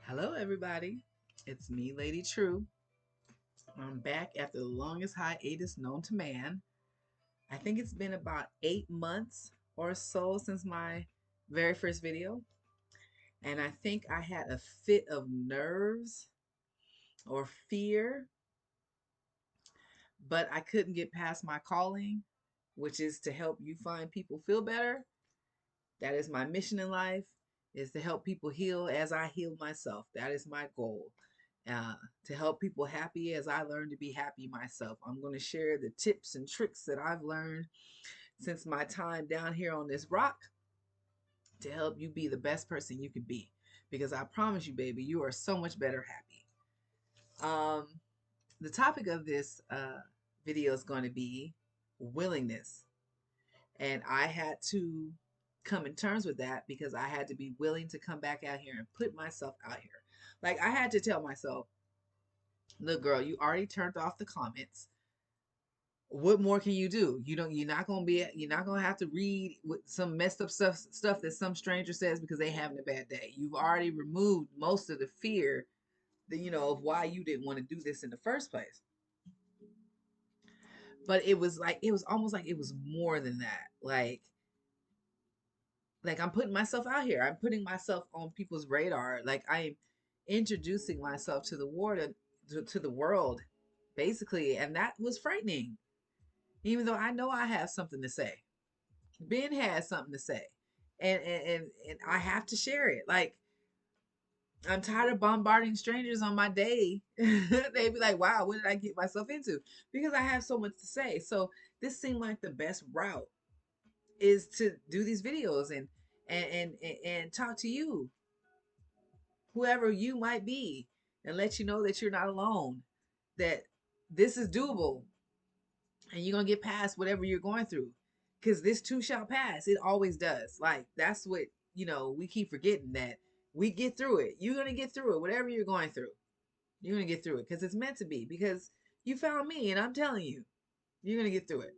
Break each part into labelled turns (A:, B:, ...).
A: Hello, everybody. It's me, Lady True. I'm back after the longest hiatus known to man. I think it's been about 8 months or so since my very first video. And I think I had a fit of nerves or fear, but I couldn't get past my calling, which is to help you find people feel better. That is my mission in life, is to help people heal as I heal myself. That is my goal. Uh, to help people happy as I learn to be happy myself. I'm going to share the tips and tricks that I've learned since my time down here on this rock to help you be the best person you can be. Because I promise you, baby, you are so much better happy. Um, the topic of this video is going to be willingness. And I had to come in terms with that because I had to be willing to come back out here and put myself out here. Like I had to tell myself, look, girl, you already turned off the comments. What more can you do? You're not gonna have to read with some messed up stuff that some stranger says because they having a bad day. You've already removed most of the fear that of why you didn't want to do this in the first place. But it was almost like it was more than that. Like I'm putting myself out here. I'm putting myself on people's radar. Like I'm introducing myself to the world, to the world, basically, and that was frightening. Even though I know I have something to say, Ben has something to say, and I have to share it. Like I'm tired of bombarding strangers on my day. They'd be like, "Wow, what did I get myself into?" Because I have so much to say. So this seemed like the best route is to do these videos and talk to you, whoever you might be, and let you know that you're not alone, that this is doable, and you're gonna get past whatever you're going through. Because this too shall pass. It always does. Like that's what we keep forgetting, that we get through it. You're gonna get through it, whatever you're going through. You're gonna get through it because it's meant to be. Because you found me, and I'm telling you, you're gonna get through it.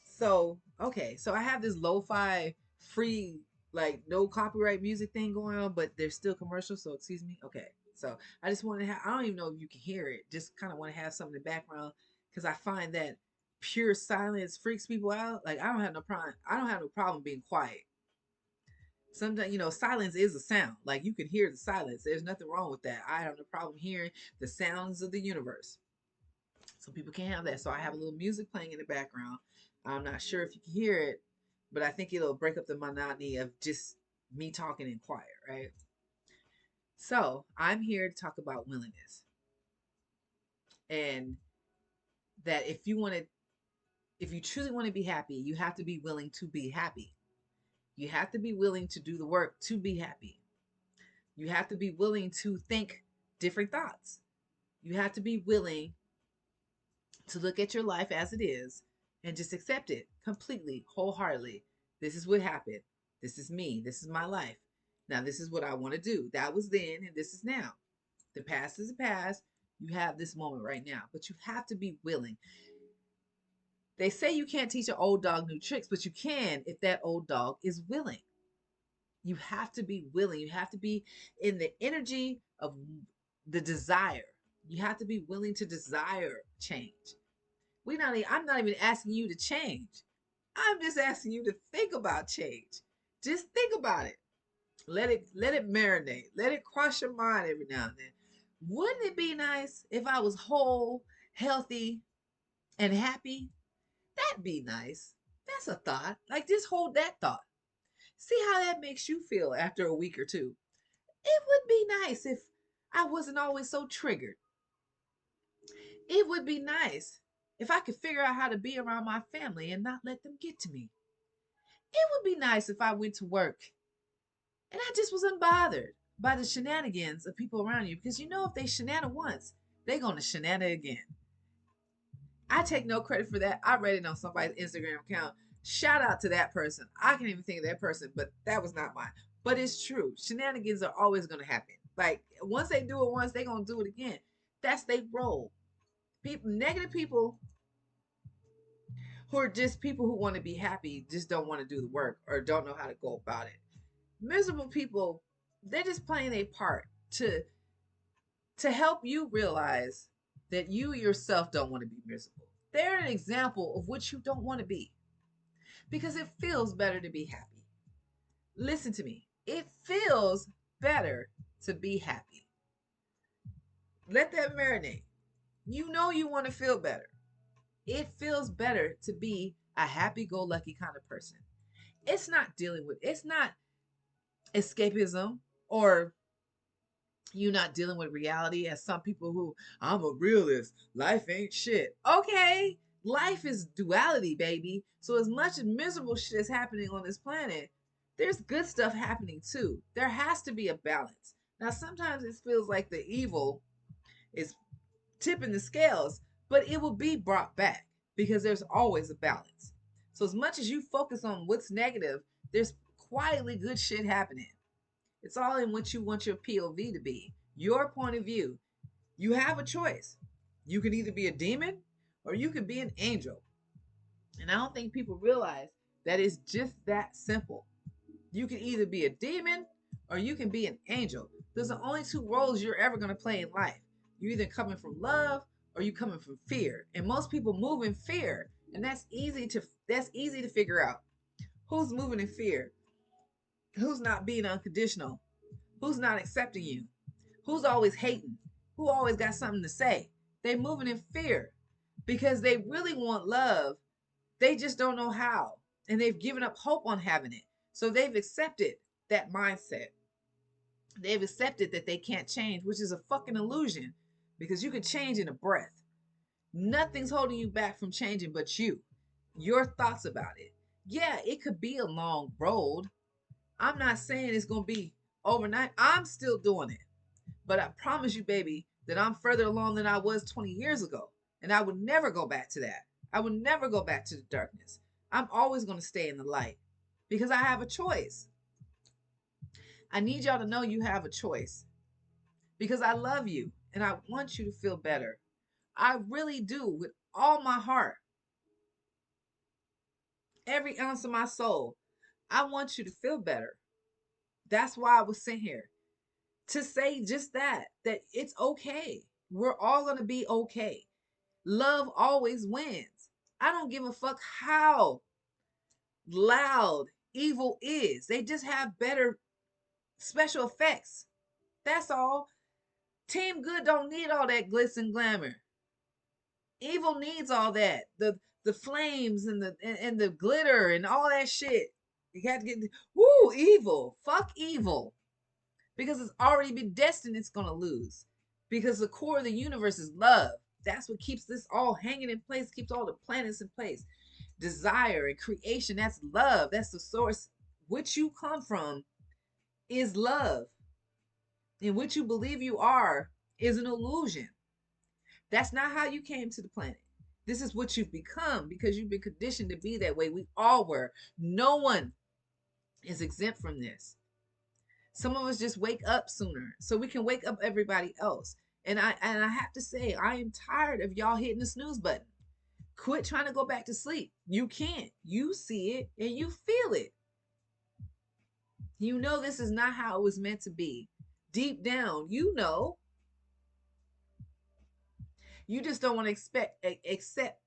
A: So, okay, so I have this lo-fi free, like no copyright music thing going on, but there's still commercials, so excuse me. Okay. So I just want to have, I don't even know if you can hear it. Just kind of want to have something in the background because I find that pure silence freaks people out. Like I don't have no problem being quiet. Sometimes, silence is a sound. Like you can hear the silence. There's nothing wrong with that. I have no problem hearing the sounds of the universe. Some people can't have that. So I have a little music playing in the background. I'm not sure if you can hear it, but I think it'll break up the monotony of just me talking in quiet, right? So I'm here to talk about willingness. And that if you truly want to be happy, you have to be willing to be happy. You have to be willing to do the work to be happy. You have to be willing to think different thoughts. You have to be willing to look at your life as it is and just accept it completely, wholeheartedly. This is what happened. This is me. This is my life. Now, this is what I want to do. That was then, and this is now. The past is the past. You have this moment right now, but you have to be willing. They say you can't teach an old dog new tricks, but you can if that old dog is willing. You have to be willing. You have to be in the energy of the desire. You have to be willing to desire change. I'm not even asking you to change. I'm just asking you to think about change. Just think about it. Let it marinate. Let it cross your mind every now and then. Wouldn't it be nice if I was whole, healthy, and happy? That'd be nice. That's a thought. Like just hold that thought. See how that makes you feel after a week or two. It would be nice if I wasn't always so triggered. It would be nice if I could figure out how to be around my family and not let them get to me. It would be nice if I went to work and I just was unbothered by the shenanigans of people around you, because if they shenan once, they're going to shenan again. I take no credit for that. I read it on somebody's Instagram account. Shout out to that person. I can't even think of that person, but that was not mine. But it's true. Shenanigans are always going to happen. Like once they do it once, they're going to do it again. That's their role. Negative people who are just people who want to be happy just don't want to do the work or don't know how to go about it. Miserable people, they're just playing a part. to help you realize that you yourself don't want to be miserable. They're an example of what you don't want to be because it feels better to be happy. Listen to me. It feels better to be happy. Let that marinate. You know you want to feel better. It feels better to be a happy go lucky kind of person. It's not escapism or you not dealing with reality as some people who, I'm a realist, life ain't shit. Okay, life is duality, baby. So as much as miserable shit is happening on this planet, there's good stuff happening too. There has to be a balance. Now sometimes it feels like the evil is tipping the scales, but it will be brought back because there's always a balance. So as much as you focus on what's negative, there's quietly good shit happening. It's all in what you want your POV to be, your point of view. You have a choice. You can either be a demon or you can be an angel. And I don't think people realize that it's just that simple. You can either be a demon or you can be an angel. Those are the only two roles you're ever going to play in life. You're either coming from love or you coming from fear. And most people move in fear, and that's easy to figure out. Who's moving in fear? Who's not being unconditional? Who's not accepting you? Who's always hating? Who always got something to say? They moving in fear because they really want love. They just don't know how. And they've given up hope on having it. So they've accepted that mindset. They've accepted that they can't change, which is a fucking illusion because you can change in a breath. Nothing's holding you back from changing but you, your thoughts about it. Yeah, it could be a long road. I'm not saying it's going to be overnight. I'm still doing it. But I promise you, baby, that I'm further along than I was 20 years ago. And I would never go back to that. I would never go back to the darkness. I'm always going to stay in the light because I have a choice. I need y'all to know you have a choice because I love you and I want you to feel better. I really do with all my heart, every ounce of my soul. I want you to feel better. That's why I was sent here to say just that it's okay. We're all going to be okay. Love always wins. I don't give a fuck how loud evil is. They just have better special effects. That's all. Team Good don't need all that glitz and glamour. Evil needs all that. The flames and the glitter and all that shit. You got to get woo evil. Fuck evil. Because it's already been destined it's going to lose. Because the core of the universe is love. That's what keeps this all hanging in place, keeps all the planets in place. Desire and creation, that's love. That's the source. What you come from is love. And what you believe you are is an illusion. That's not how you came to the planet. This is what you've become because you've been conditioned to be that way. We all were. No one is exempt from this. Some of us just wake up sooner so we can wake up everybody else. And I have to say, I am tired of y'all hitting the snooze button. Quit trying to go back to sleep. You can't. You see it and you feel it. You know this is not how it was meant to be. Deep down, you know. You just don't want to accept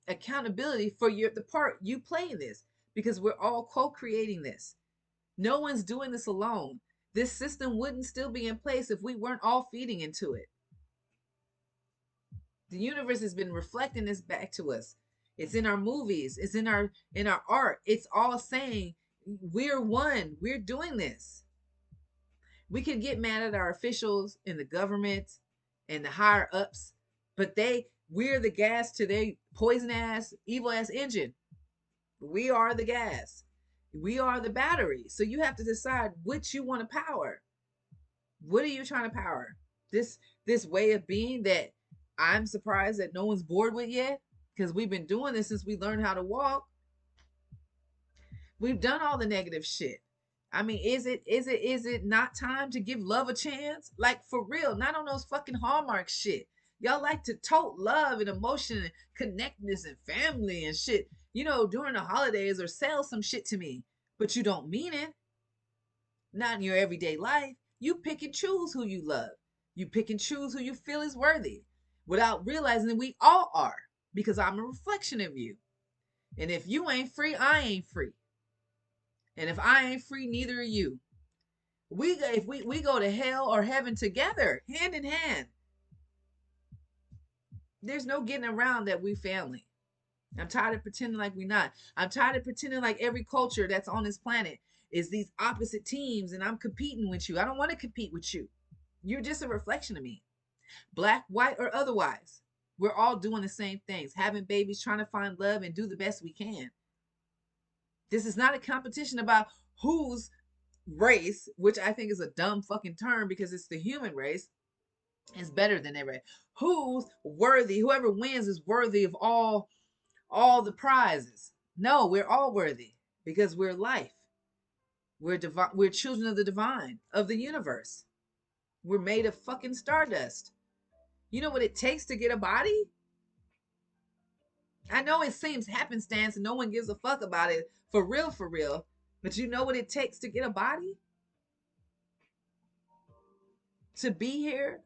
A: accountability for the part you play in this because we're all co-creating this. No one's doing this alone. This system wouldn't still be in place if we weren't all feeding into it. The universe has been reflecting this back to us. It's in our movies, it's in our art. It's all saying we're one. We're doing this. We can get mad at our officials in the government and the higher ups, but we're the gas to their poison ass, evil ass engine. We are the gas. We are the battery. So you have to decide which you want to power. What are you trying to power? This way of being that I'm surprised that no one's bored with yet, because we've been doing this since we learned how to walk. We've done all the negative shit. I mean, is it not time to give love a chance? Like for real, not on those fucking Hallmark shit. Y'all like to tote love and emotion and connectedness and family and shit, during the holidays or sell some shit to me, but you don't mean it. Not in your everyday life. You pick and choose who you love. You pick and choose who you feel is worthy without realizing that we all are, because I'm a reflection of you. And if you ain't free, I ain't free. And if I ain't free, neither are you. If we go to hell or heaven together, hand in hand, there's no getting around that we family. I'm tired of pretending like we're not. I'm tired of pretending like every culture that's on this planet is these opposite teams and I'm competing with you. I don't want to compete with you. You're just a reflection of me. Black, white, or otherwise. We're all doing the same things, having babies, trying to find love and do the best we can. This is not a competition about whose race, which I think is a dumb fucking term because it's the human race, is better than their race. Who's worthy, whoever wins is worthy of all the prizes. No, we're all worthy because we're life. We're divine, we're children of the divine, of the universe. We're made of fucking stardust. You know what it takes to get a body? I know it seems happenstance and no one gives a fuck about it for real, but you know what it takes to get a body? To be here?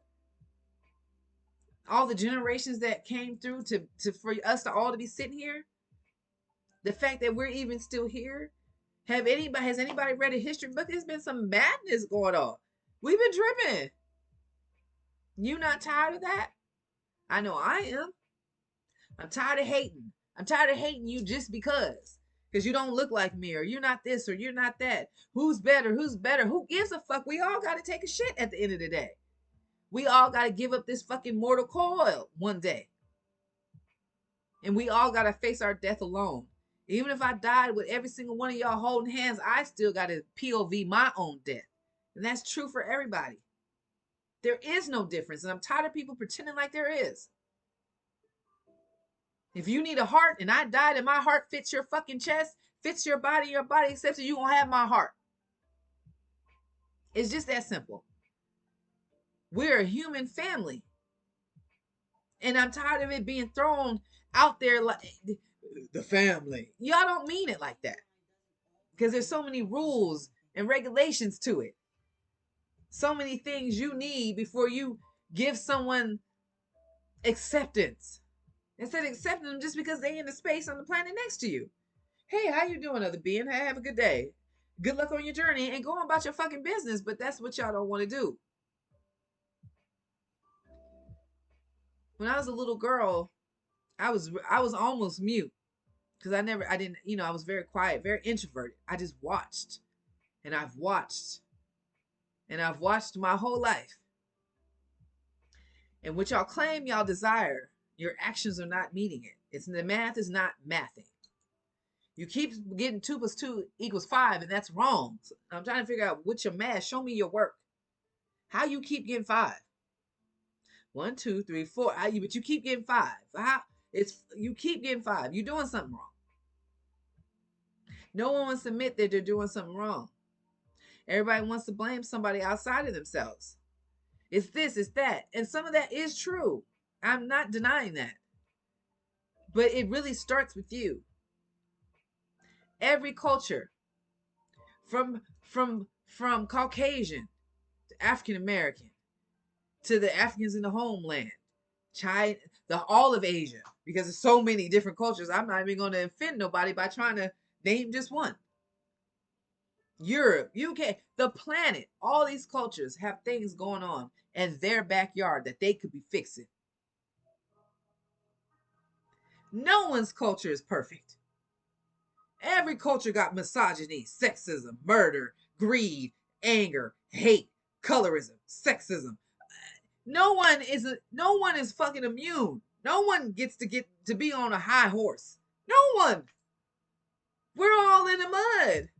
A: All the generations that came through to for us to all to be sitting here? The fact that we're even still here? Has anybody read a history book? There's been some madness going on. We've been tripping. You not tired of that? I know I am. I'm tired of hating. I'm tired of hating you just because. Because you don't look like me, or you're not this, or you're not that. Who's better? Who's better? Who gives a fuck? We all got to take a shit at the end of the day. We all got to give up this fucking mortal coil one day. And we all got to face our death alone. Even if I died with every single one of y'all holding hands, I still got to POV my own death. And that's true for everybody. There is no difference. And I'm tired of people pretending like there is. If you need a heart and I died and my heart fits your fucking chest, fits your body accepts it, you gonna have my heart. It's just that simple. We're a human family. And I'm tired of it being thrown out there like the family. Y'all don't mean it like that. Because there's so many rules and regulations to it. So many things you need before you give someone acceptance. Instead of accepting them just because they're in the space on the planet next to you. Hey, how you doing, other being? Hey, have a good day. Good luck on your journey and go on about your fucking business, but that's what y'all don't want to do. When I was a little girl, I was almost mute because I was very quiet, very introverted. I just watched. And I've watched. And I've watched my whole life. And what y'all claim y'all desire, your actions are not meeting it. The math is not mathing. You keep getting 2 + 2 = 5, and that's wrong. So I'm trying to figure out what's your math. Show me your work. How you keep getting 5? 1, 2, 3, 4. But you keep getting 5. You keep getting 5. You're doing something wrong. No one wants to admit that they're doing something wrong. Everybody wants to blame somebody outside of themselves. It's this, it's that. And some of that is true. I'm not denying that. But it really starts with you. Every culture, from Caucasian to African American to the Africans in the homeland, China, all of Asia, because there's so many different cultures. I'm not even going to offend nobody by trying to name just one. Europe, UK, the planet, all these cultures have things going on in their backyard that they could be fixing. No one's culture is perfect. Every culture got misogyny, sexism, murder, greed, anger, hate, colorism, sexism. No one is fucking immune. No one gets to be on a high horse. No one. We're all in the mud.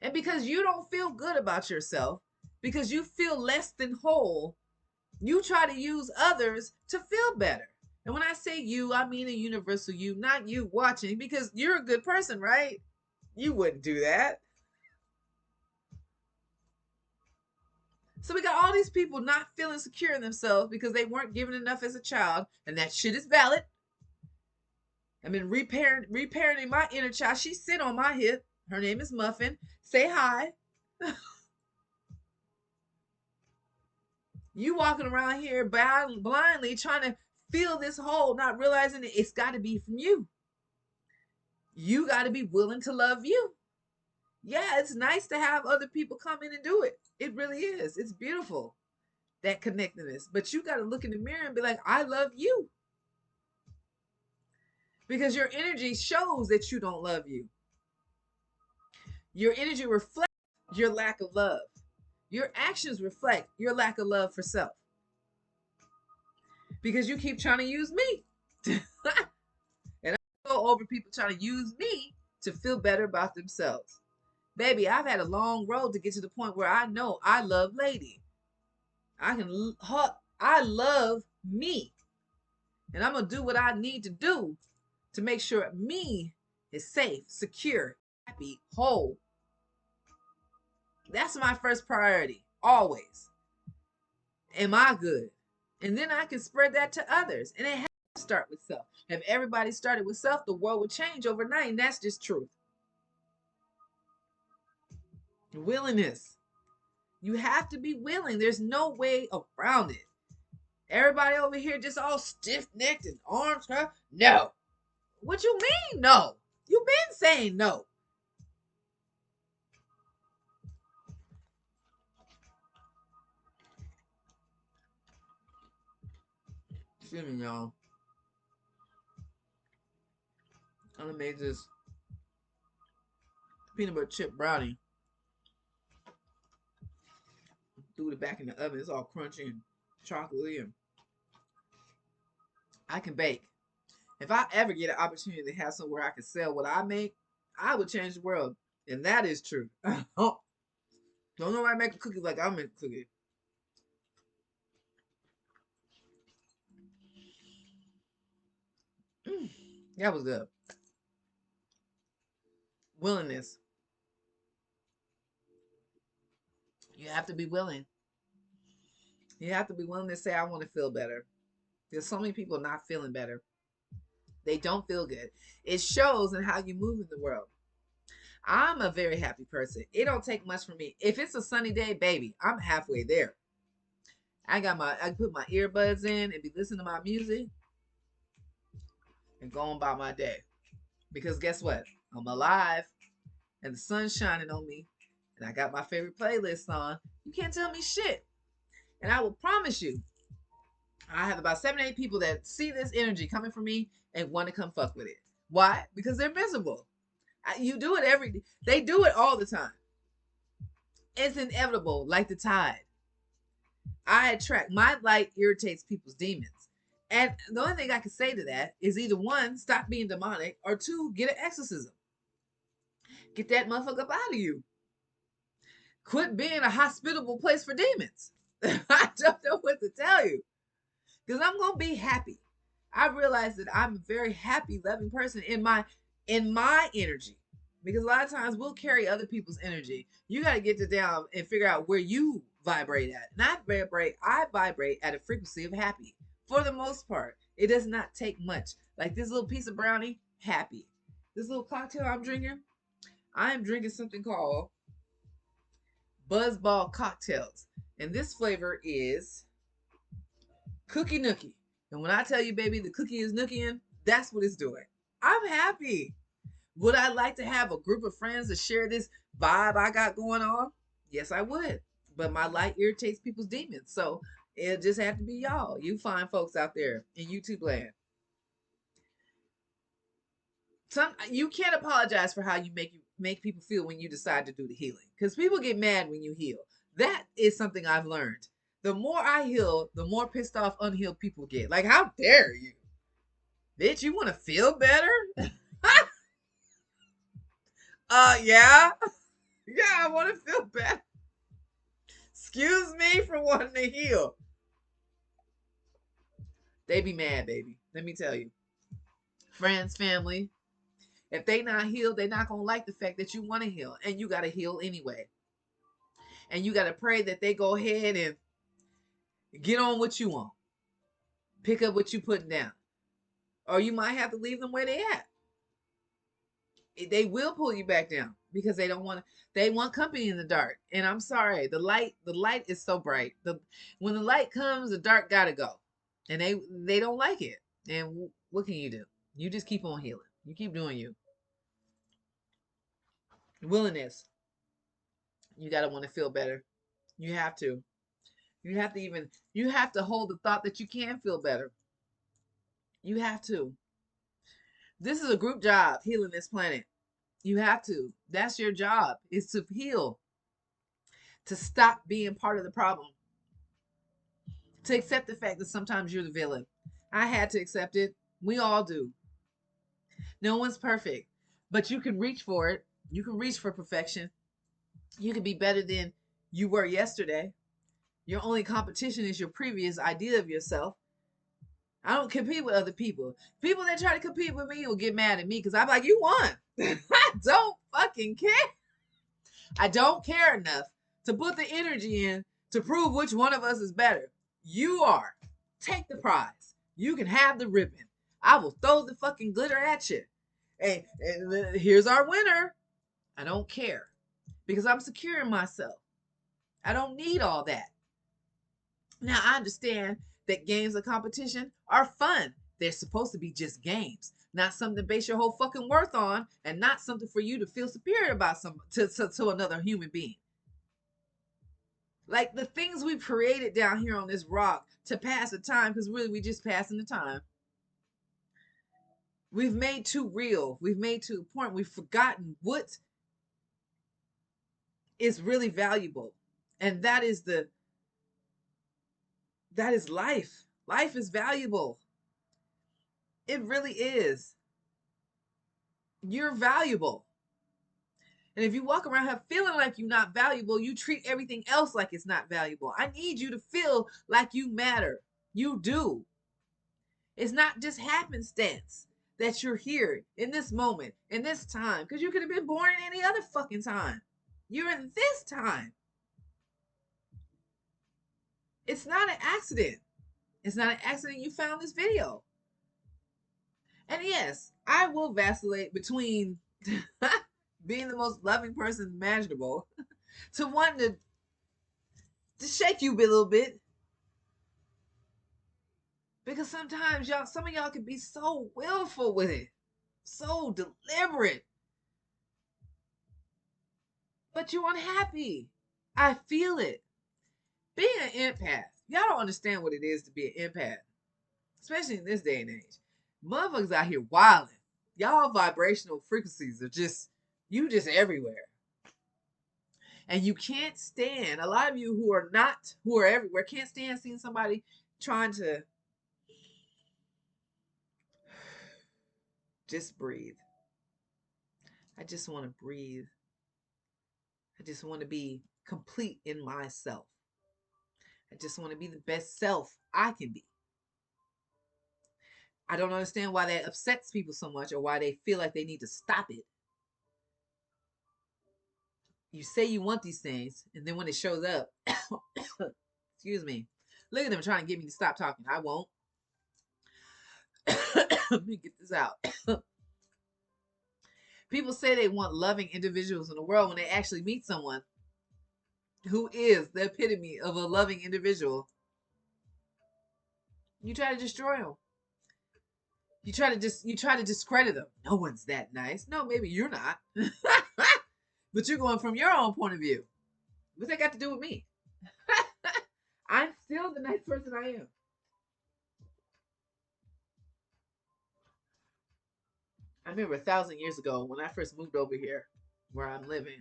A: And because you don't feel good about yourself, because you feel less than whole, you try to use others to feel better. And when I say you, I mean a universal you, not you watching, because you're a good person, right? You wouldn't do that. So we got all these people not feeling secure in themselves because they weren't given enough as a child, and that shit is valid. I've been reparenting my inner child. She sit on my hip. Her name is Muffin. Say hi. You walking around here blindly trying to fill this hole, not realizing that it's got to be from you. You got to be willing to love you. Yeah, it's nice to have other people come in and do it. It really is. It's beautiful, that connectedness. But you got to look in the mirror and be like, I love you. Because your energy shows that you don't love you. Your energy reflects your lack of love. Your actions reflect your lack of love for self. Because you keep trying to use me. And I go over people trying to use me to feel better about themselves. Baby, I've had a long road to get to the point where I know I love Lady. I love me. And I'm going to do what I need to do to make sure me is safe, secure, happy, whole. That's my first priority, always. Am I good? And then I can spread that to others. And it has to start with self. If everybody started with self, the world would change overnight. And that's just truth. Willingness. You have to be willing. There's no way around it. Everybody over here just all stiff-necked and arms crossed. No. What you mean no? You've been saying no. Excuse me, y'all. I'm gonna make this peanut butter chip brownie. Threw it back in the oven. It's all crunchy and chocolatey, and I can bake. If I ever get an opportunity to have somewhere I can sell what I make, I would change the world. And that is true. Don't nobody make a cookie like I make a cookie. That was good. Willingness. You have to be willing. You have to be willing to say, I want to feel better. There's so many people not feeling better. They don't feel good. It shows in how you move in the world. I'm a very happy person. It don't take much for me. If it's a sunny day, baby, I'm halfway there. I put my earbuds in and be listening to my music and going about my day. Because guess what? I'm alive and the sun's shining on me and I got my favorite playlist on. You can't tell me shit. And I will promise you, I have about 7 or 8 people that see this energy coming from me and want to come fuck with it. Why? Because they're miserable. You do it every day. They do it all the time. It's inevitable, like the tide. I attract. My light irritates people's demons. And the only thing I can say to that is either one, stop being demonic, or two, get an exorcism. Get that motherfucker up out of you. Quit being a hospitable place for demons. I don't know what to tell you. Because I'm going to be happy. I realize that I'm a very happy, loving person in my energy. Because a lot of times we'll carry other people's energy. You got to get it down and figure out where you vibrate at. And I vibrate at a frequency of happy. For the most part, it does not take much. Like this little piece of brownie, happy. This little cocktail I'm drinking, I am drinking something called Buzzball Cocktails. And this flavor is Cookie Nookie. And when I tell you, baby, the cookie is nookieing, that's what it's doing. I'm happy. Would I like to have a group of friends to share this vibe I got going on? Yes, I would. But my light irritates people's demons. So it just have to be y'all. You fine folks out there in YouTube land. You can't apologize for how you make people feel when you decide to do the healing. Because people get mad when you heal. That is something I've learned. The more I heal, the more pissed off unhealed people get. Like, how dare you? Bitch, you want to feel better? Yeah. Yeah, I want to feel better. Excuse me for wanting to heal. They be mad, baby. Let me tell you. Friends, family. If they not healed, they not going to like the fact that you want to heal. And you got to heal anyway. And you got to pray that they go ahead and get on what you want. Pick up what you putting down. Or you might have to leave them where they at. They will pull you back down. because they want company in the dark. And I'm sorry, the light is so bright. When the light comes, the dark gotta go. And they don't like it. And what can you do? You just keep on healing. You keep doing you. Willingness. You gotta want to feel better. You have to. You have to hold the thought that you can feel better. You have to. This is a group job, healing this planet. You have to. That's your job, is to heal, to stop being part of the problem, to accept the fact that sometimes you're the villain. I had to accept it. We all do. No one's perfect, but you can reach for it. You can reach for perfection. You can be better than you were yesterday. Your only competition is your previous idea of yourself. I don't compete with other people. People that try to compete with me will get mad at me because I'm like, you won. I don't fucking care. I don't care enough to put the energy in to prove which one of us is better. You are. Take the prize. You can have the ribbon. I will throw the fucking glitter at you. And here's our winner. I don't care because I'm secure in myself. I don't need all that. Now, I understand that games of competition are fun. They're supposed to be just games, not something to base your whole fucking worth on, and not something for you to feel superior about to another human being. Like the things we've created down here on this rock to pass the time, because really we just passing the time. We've made too real. We've made to a point we've forgotten what is really valuable. And that is life. Life is valuable. It really is. You're valuable. And if you walk around here feeling like you're not valuable, you treat everything else like it's not valuable. I need you to feel like you matter. You do. It's not just happenstance that you're here in this moment, in this time, because you could have been born in any other fucking time. You're in this time. It's not an accident. It's not an accident you found this video. And yes, I will vacillate between being the most loving person imaginable to wanting to shake you a little bit. Because sometimes some of y'all can be so willful with it, so deliberate, but you're unhappy. I feel it. Being an empath, y'all don't understand what it is to be an empath, especially in this day and age. Motherfuckers out here wilding. Y'all vibrational frequencies are just everywhere. And you can't stand, a lot of you who are everywhere, can't stand seeing somebody trying to just breathe. I just want to breathe. I just want to be complete in myself. I just want to be the best self I can be. I don't understand why that upsets people so much or why they feel like they need to stop it. You say you want these things, and then when it shows up, excuse me, look at them trying to get me to stop talking. I won't. Let me get this out. People say they want loving individuals in the world when they actually meet someone who is the epitome of a loving individual. You try to destroy them. You try to discredit them. No one's that nice. No, maybe you're not. But you're going from your own point of view. What's that got to do with me? I'm still the nice person I am. I remember 1,000 years ago when I first moved over here where I'm living,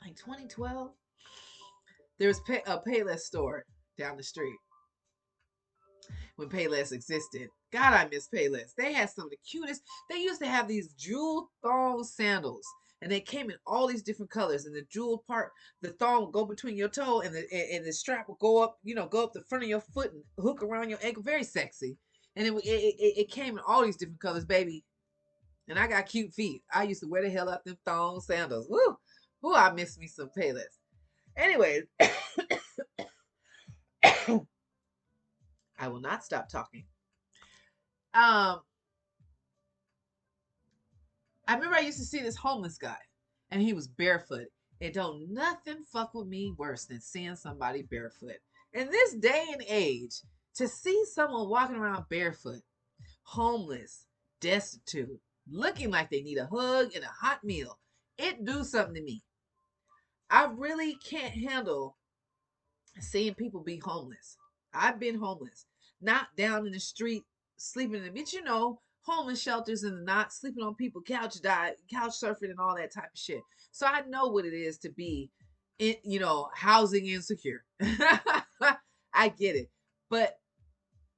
A: like 2012, there was a Payless store down the street when Payless existed. God, I miss Payless. They had some of the cutest. They used to have these jewel thong sandals, and they came in all these different colors. And the jewel part, the thong would go between your toe, and the strap would go up, go up the front of your foot and hook around your ankle. Very sexy. And it came in all these different colors, baby. And I got cute feet. I used to wear the hell out them thong sandals. Woo! Woo! I miss me some Payless. Anyways, I will not stop talking. I remember I used to see this homeless guy. and he was barefoot. And don't nothing fuck with me worse than seeing somebody barefoot. In this day and age, to see someone walking around barefoot, homeless, destitute, looking like they need a hug and a hot meal, it do something to me. I really can't handle seeing people be homeless. I've been homeless, not down in the street, sleeping in the bitch, homeless shelters and not sleeping on people couch surfing and all that type of shit. So I know what it is to be housing insecure. I get it. But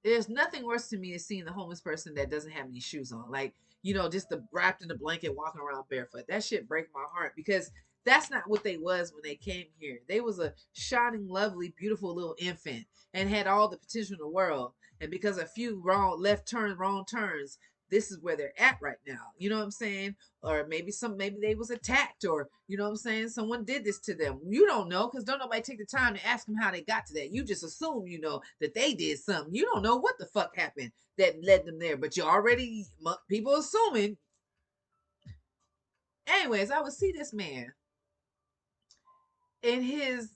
A: there's nothing worse to me than seeing the homeless person that doesn't have any shoes on. Like, just wrapped in a blanket walking around barefoot. That shit break my heart because that's not what they was when they came here. They was a shining, lovely, beautiful little infant and had all the potential in the world. And because a few wrong turns, this is where they're at right now. You know what I'm saying? Or maybe they was attacked, or you know what I'm saying, someone did this to them. You don't know, because don't nobody take the time to ask them how they got to that. You just assume that they did something. You don't know what the fuck happened that led them there, but you already people assuming. Anyways, I would see this man in his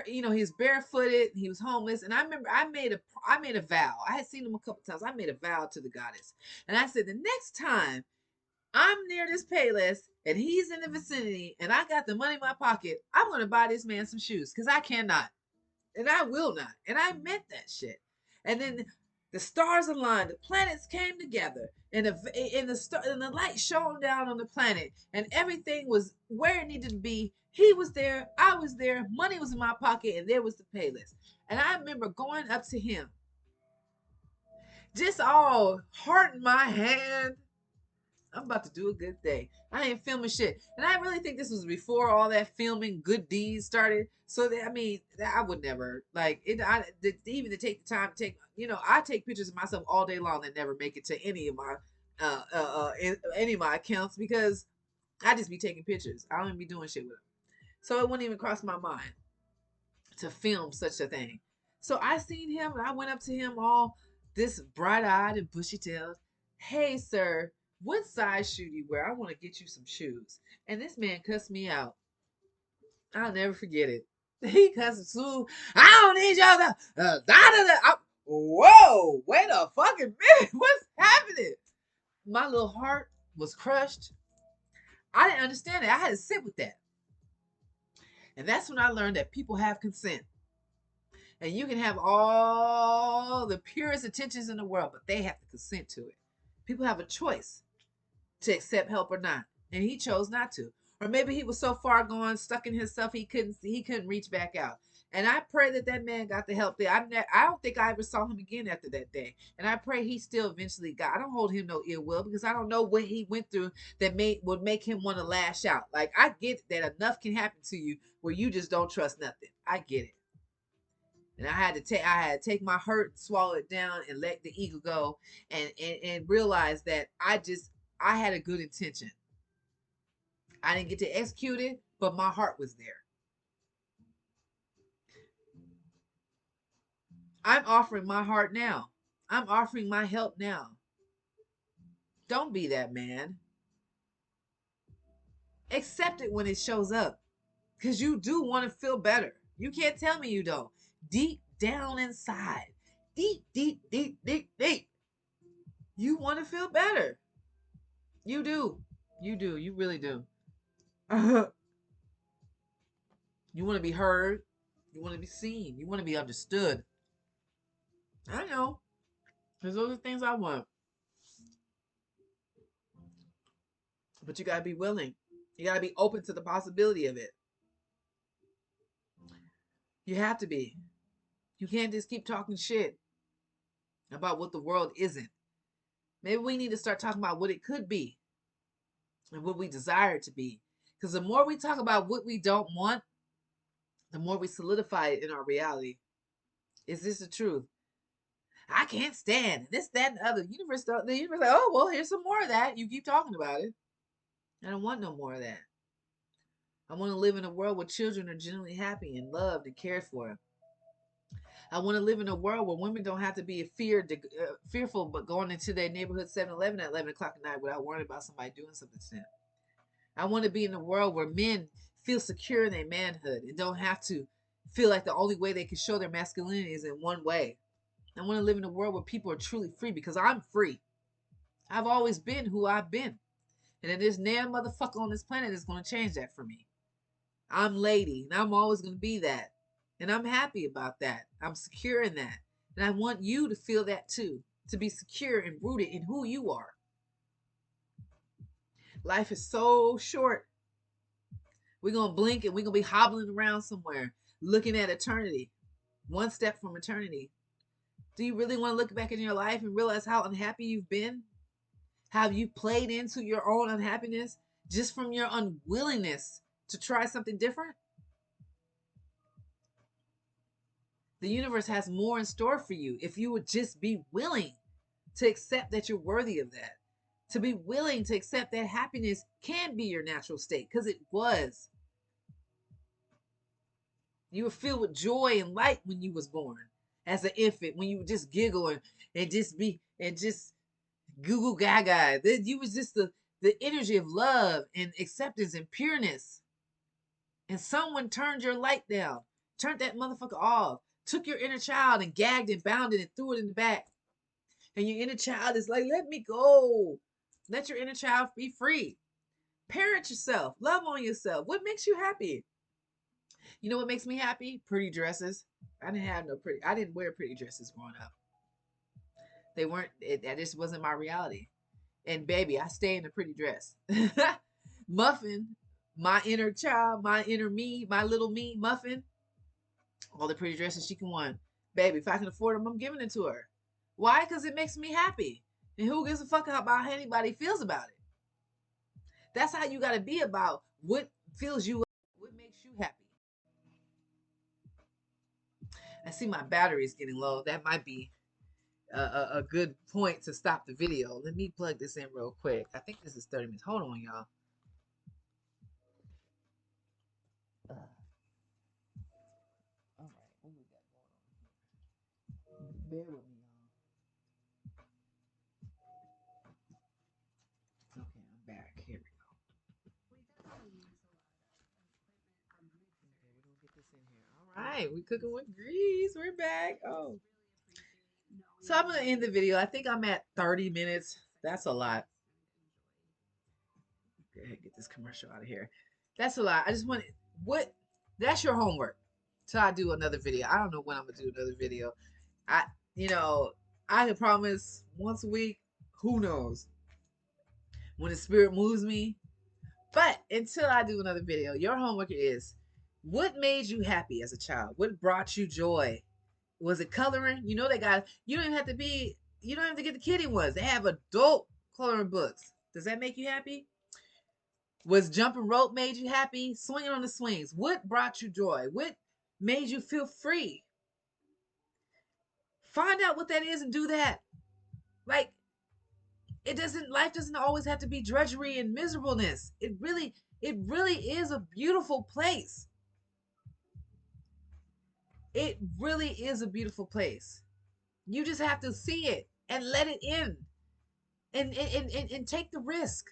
A: he's barefooted, he was homeless, and I remember I made a vow. I had seen him a couple times. I made a vow to the goddess, and I said, the next time I'm near this Payless and he's in the vicinity and I got the money in my pocket, I'm going to buy this man some shoes, because I cannot and I will not. And I meant that shit. And then the stars aligned, the planets came together, and the light shone down on the planet, and everything was where it needed to be. He was there, I was there, money was in my pocket, and there was the Payless. And I remember going up to him, just all heart in my hand. I'm about to do a good thing. I ain't filming shit. And I really think this was before all that filming good deeds started. So that, I mean, I would never like it. Even to take the time to take, I take pictures of myself all day long and never make it to any of my, any of my accounts, because I just be taking pictures. I don't even be doing shit with them. So it wouldn't even cross my mind to film such a thing. So I seen him and I went up to him all this bright eyed and bushy tailed. Hey, sir, what size shoe do you wear? I want to get you some shoes. And this man cussed me out. I'll never forget it. He cussed me. I don't need y'all to. Whoa, wait a fucking minute. What's happening? My little heart was crushed. I didn't understand it. I had to sit with that. And that's when I learned that people have consent. And you can have all the purest intentions in the world, but they have to consent to it. People have a choice to accept help or not, and he chose not to. Or maybe he was so far gone, stuck in himself, he couldn't reach back out. And I pray that that man got the help there. I don't think I ever saw him again after that day. And I pray he still eventually got. I don't hold him no ill will, because I don't know what he went through that would make him want to lash out. Like, I get that enough can happen to you where you just don't trust nothing. I get it. And I had to take my hurt, swallow it down, and let the ego go, and realize that I had a good intention. I didn't get to execute it, but my heart was there. I'm offering my heart now. I'm offering my help now. Don't be that man. Accept it when it shows up, because you do want to feel better. You can't tell me you don't. Deep down inside, deep, deep, deep, deep, deep, you want to feel better. You do. You do. You really do. You want to be heard. You want to be seen. You want to be understood. I know. Because those are things I want. But you got to be willing. You got to be open to the possibility of it. You have to be. You can't just keep talking shit about what the world isn't. Maybe we need to start talking about what it could be and what we desire it to be. Because the more we talk about what we don't want, the more we solidify it in our reality. Is this the truth? I can't stand this, that, and the other. The universe like, oh, well, here's some more of that. You keep talking about it. I don't want no more of that. I want to live in a world where children are genuinely happy and loved and cared for. I want to live in a world where women don't have to be fearful, but going into their neighborhood 7-Eleven at 11 o'clock at night without worrying about somebody doing something to them. I want to be in a world where men feel secure in their manhood and don't have to feel like the only way they can show their masculinity is in one way. I want to live in a world where people are truly free because I'm free. I've always been who I've been. And there's no motherfucker on this planet that's going to change that for me. I'm lady, and I'm always going to be that. And I'm happy about that. I'm secure in that. And I want you to feel that too, to be secure and rooted in who you are. Life is so short. We're going to blink and we're going to be hobbling around somewhere, looking at eternity, one step from eternity. Do you really want to look back in your life and realize how unhappy you've been? How you played into your own unhappiness just from your unwillingness to try something different? The universe has more in store for you if you would just be willing to accept that you're worthy of that. To be willing to accept that happiness can be your natural state, because it was. You were filled with joy and light when you was born as an infant, when you would just giggle and just goo goo gaga. You was just the energy of love and acceptance and pureness. And someone turned your light down, turned that motherfucker off, took your inner child and gagged and bound it and threw it in the back. And your inner child is like, let me go. Let your inner child be free. Parent yourself. Love on yourself. What makes you happy? You know what makes me happy? Pretty dresses. I didn't wear pretty dresses growing up. They weren't, that just wasn't my reality. And baby, I stay in a pretty dress. Muffin, my inner child, my inner me, my little me, Muffin, all the pretty dresses she can want. Baby, if I can afford them, I'm giving it to her. Why? Because it makes me happy. And who gives a fuck about how anybody feels about it? That's how you got to be about what fills you up, what makes you happy. I see my battery is getting low. That might be a good point to stop the video. Let me plug this in real quick. I think this is 30 minutes. Hold on, y'all. All right, what we got going on here? Bear with me, y'all. Okay, I'm back. Here we go. Okay, we're gonna get this in here. All right, we cooking with grease. We're back. Oh, so I'm gonna end the video. I think I'm at 30 minutes. That's a lot. Go ahead, get this commercial out of here. That's a lot. I just want what that's your homework. Till I do another video. I don't know when I'm gonna do another video. I you know, I can promise once a week, who knows? When the spirit moves me. But until I do another video, your homework is what made you happy as a child? What brought you joy? Was it coloring? You know they got you don't even have to be you don't have to get the kiddie ones. They have adult coloring books. Does that make you happy? Was jumping rope made you happy? Swinging on the swings. What brought you joy? What made you feel free? Find out what that is and do that. Like life doesn't always have to be drudgery and miserableness. It really is a beautiful place. It really is a beautiful place. You just have to see it and let it in and take the risk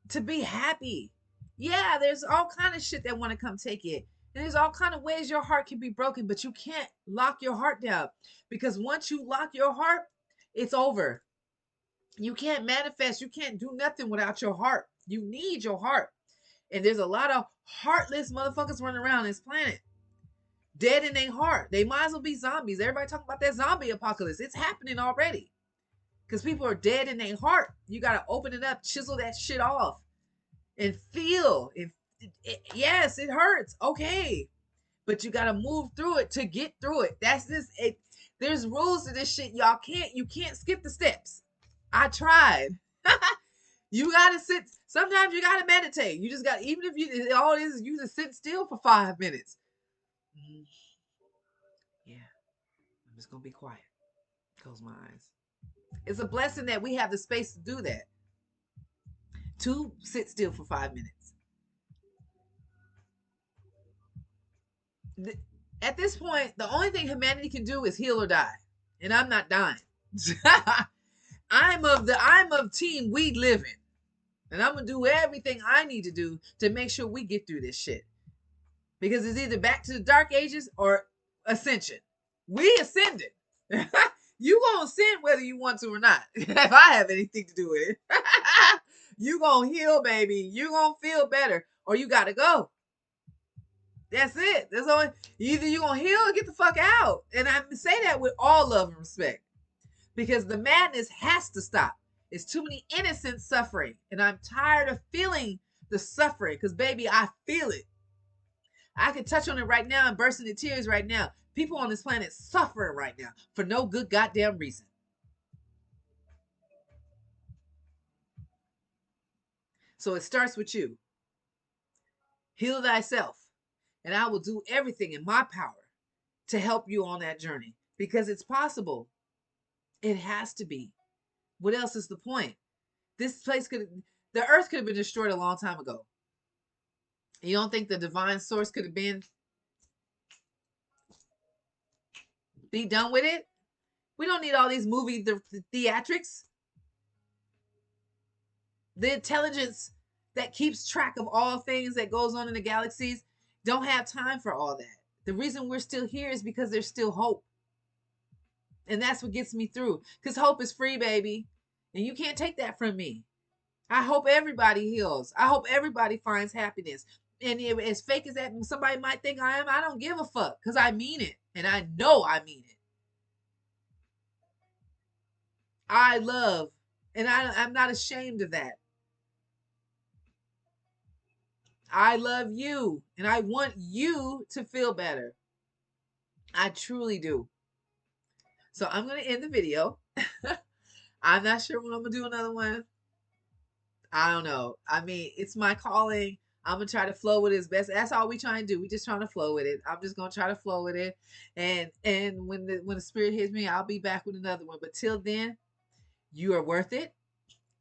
A: to be happy. Yeah, there's all kind of shit that want to come take it. And there's all kind of ways your heart can be broken, but you can't lock your heart down, because once you lock your heart, it's over. You can't manifest. You can't do nothing without your heart. You need your heart. And there's a lot of heartless motherfuckers running around this planet, dead in their heart. They might as well be zombies. Everybody talking about that zombie apocalypse. It's happening already because people are dead in their heart. You got to open it up, chisel that shit off, and feel. Yes, it hurts. Okay. But you got to move through it to get through it. That's this. There's rules to this shit. You can't skip the steps. I tried. You got to sit. Sometimes you got to meditate. You just got, even if all it is you just sit still for 5 minutes. Yeah. I'm just going to be quiet. Close my eyes. It's a blessing that we have the space to do that. To sit still for 5 minutes. At this point, the only thing humanity can do is heal or die. And I'm not dying. I'm of team we live in. And I'm going to do everything I need to do to make sure we get through this shit. Because it's either back to the dark ages or ascension. We ascended. You gonna ascend whether you want to or not. If I have anything to do with it. You gonna heal, baby. You gonna feel better. Or you gotta go. That's it. That's all. Either you gonna heal or get the fuck out. And I say that with all love and respect. Because the madness has to stop. It's too many innocents suffering. And I'm tired of feeling the suffering. Because baby, I feel it. I can touch on it right now and burst into tears right now. People on this planet suffering right now for no good goddamn reason. So it starts with you. Heal thyself. And I will do everything in my power to help you on that journey. Because it's possible. It has to be. What else is the point? This place the earth could have been destroyed a long time ago. You don't think the divine source could have been be done with it? We don't need all these movie theatrics. The intelligence that keeps track of all things that goes on in the galaxies don't have time for all that. The reason we're still here is because there's still hope. And that's what gets me through. Because hope is free, baby. And you can't take that from me. I hope everybody heals. I hope everybody finds happiness. And as fake as that somebody might think I am, I don't give a fuck. Because I mean it. And I know I mean it. I love. And I'm not ashamed of that. I love you. And I want you to feel better. I truly do. So I'm going to end the video. I'm not sure when I'm going to do another one. I don't know. I mean, it's my calling. I'm gonna try to flow with it as best. That's all we trying to do. We just trying to flow with it. I'm just gonna try to flow with it, and when the spirit hits me, I'll be back with another one. But till then, you are worth it.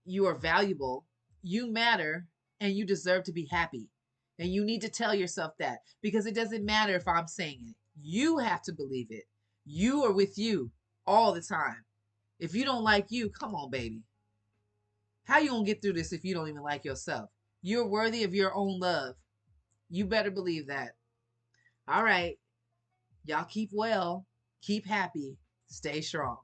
A: You are valuable. You matter, and you deserve to be happy. And you need to tell yourself that because it doesn't matter if I'm saying it. You have to believe it. You are with you all the time. If you don't like you, come on, baby. How you gonna get through this if you don't even like yourself? You're worthy of your own love. You better believe that. All right. Y'all keep well. Keep happy. Stay strong.